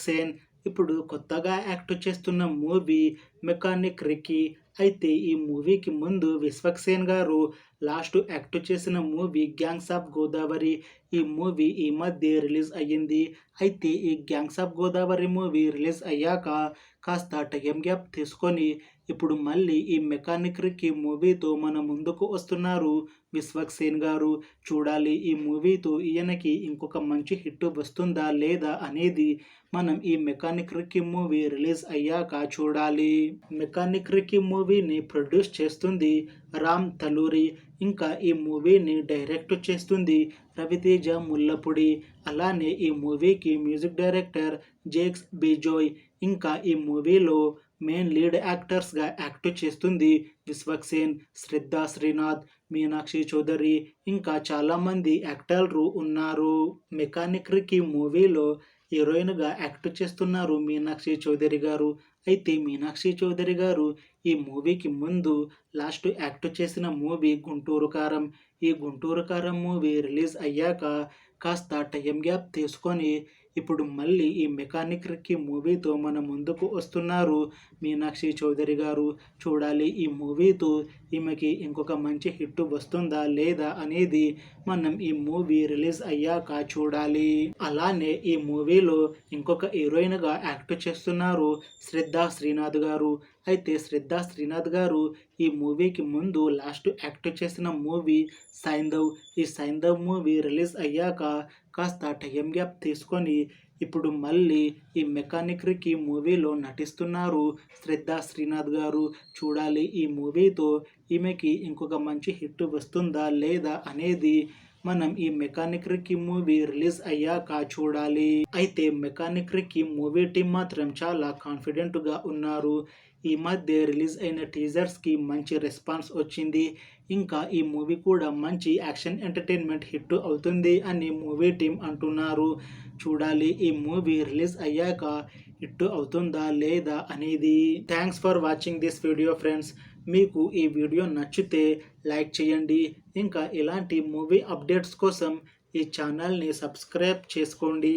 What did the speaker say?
విశ్వక్సేన్ ఇప్పుడు కొత్తగా యాక్ట్ చేస్తున్న మూవీ 'మెకానిక్ రికీ'. అయితే ఈ మూవీకి ముందు విశ్వక్సేన్ గారు లాస్ట్ యాక్ట్ చేసిన మూవీ 'గ్యాంగ్స్ ఆఫ్ గోదావరి'. ఈ మూవీ ఈ మధ్య రిలీజ్ అయ్యింది. అయితే ఈ 'gangs of Godavari' movie release అయ్యాక కాస్త టైం గ్యాప్ తీసుకొని ఇప్పుడు మళ్ళీ ఈ 'మెకానిక్ రికీ' మూవీతో మన ముందుకు వస్తున్నారు విశ్వక్సేన్ గారు. చూడాలి ఈ మూవీతో ఈయనకి ఇంకొక మంచి హిట్ వస్తుందా లేదా అనేది మనం ఈ 'మెకానిక్ రికీ' మూవీ రిలీజ్ అయ్యాక చూడాలి. 'మెకానిక్ రికీ' మూవీని ప్రొడ్యూస్ చేస్తుంది రామ్ తలూరి. ఇంకా ఈ మూవీని డైరెక్ట్ చేస్తుంది రవితేజ ముల్లపూడి. అలానే ఈ మూవీకి మ్యూజిక్ డైరెక్టర్ జేక్స్ బీజోయ్. ఇంకా ఈ మూవీలో మెయిన్ లీడ్ యాక్టర్స్గా యాక్ట్ చేస్తుంది విశ్వక్సేన్, శ్రద్ధా శ్రీనాథ్, మీనాక్షి చౌదరి, ఇంకా చాలామంది యాక్టర్లు ఉన్నారు. 'మెకానిక్ రికీ' మూవీలో హీరోయిన్గా యాక్ట్ చేస్తున్నారు మీనాక్షి చౌదరి గారు. అయితే మీనాక్షి చౌదరి గారు ఈ మూవీకి ముందు లాస్ట్ యాక్ట్ చేసిన మూవీ 'గుంటూరు కారం'. ఈ 'గుంటూరు కారం' మూవీ రిలీజ్ అయ్యాక కాస్త టైం గ్యాప్ తీసుకొని ఇప్పుడు మళ్ళీ ఈ 'మెకానిక్ రికీ' మూవీతో మన ముందుకు వస్తున్నారు మీనాక్షి చౌదరి గారు. చూడాలి ఈ మూవీతో ఈమెకి ఇంకొక మంచి హిట్ వస్తుందా లేదా అనేది మనం ఈ మూవీ రిలీజ్ అయ్యాక చూడాలి. అలానే ఈ మూవీలో ఇంకొక హీరోయిన్గా యాక్ట్ చేస్తున్నారు శ్రద్ధా శ్రీనాథ్ గారు. అయితే శ్రద్ధా శ్రీనాథ్ గారు ఈ మూవీకి ముందు లాస్ట్ యాక్ట్ చేసిన మూవీ 'సైంధవ్'. ఈ 'సైంధవ్' మూవీ రిలీజ్ అయ్యాక కాస్త టైం గ్యాప్ తీసుకొని ఇప్పుడు మళ్ళీ ఈ 'మెకానిక్ రికీ' మూవీలో నటిస్తున్నారు శ్రద్ధా శ్రీనాథ్ గారు. చూడాలి ఈ మూవీతో ఈమెకి ఇంకొక మంచి హిట్ వస్తుందా లేదా అనేది మనం ఈ 'మెకానిక్ రికీ' మూవీ రిలీజ్ అయ్యాక చూడాలి. అయితే 'మెకానిక్ రికీ' మూవీ టీం మాత్రం చాలా కాన్ఫిడెంట్గా ఉన్నారు. ఈ మధ్య రిలీజ్ అయిన టీజర్స్కి మంచి రెస్పాన్స్ వచ్చింది. ఇంకా ఈ మూవీ కూడా మంచి యాక్షన్ ఎంటర్టైన్మెంట్ హిట్ అవుతుంది అని మూవీ టీం అంటున్నారు. చూడాలి ఈ మూవీ రిలీజ్ అయ్యాక హిట్ అవుతుందా లేదా అనేది. Thanks for watching this video friends. మీకు ఈ వీడియో నచ్చితే లైక్ చేయండి. ఇంకా ఇలాంటి మూవీ అప్డేట్స్ కోసం ఈ ఛానల్ని సబ్స్క్రైబ్ చేసుకోండి.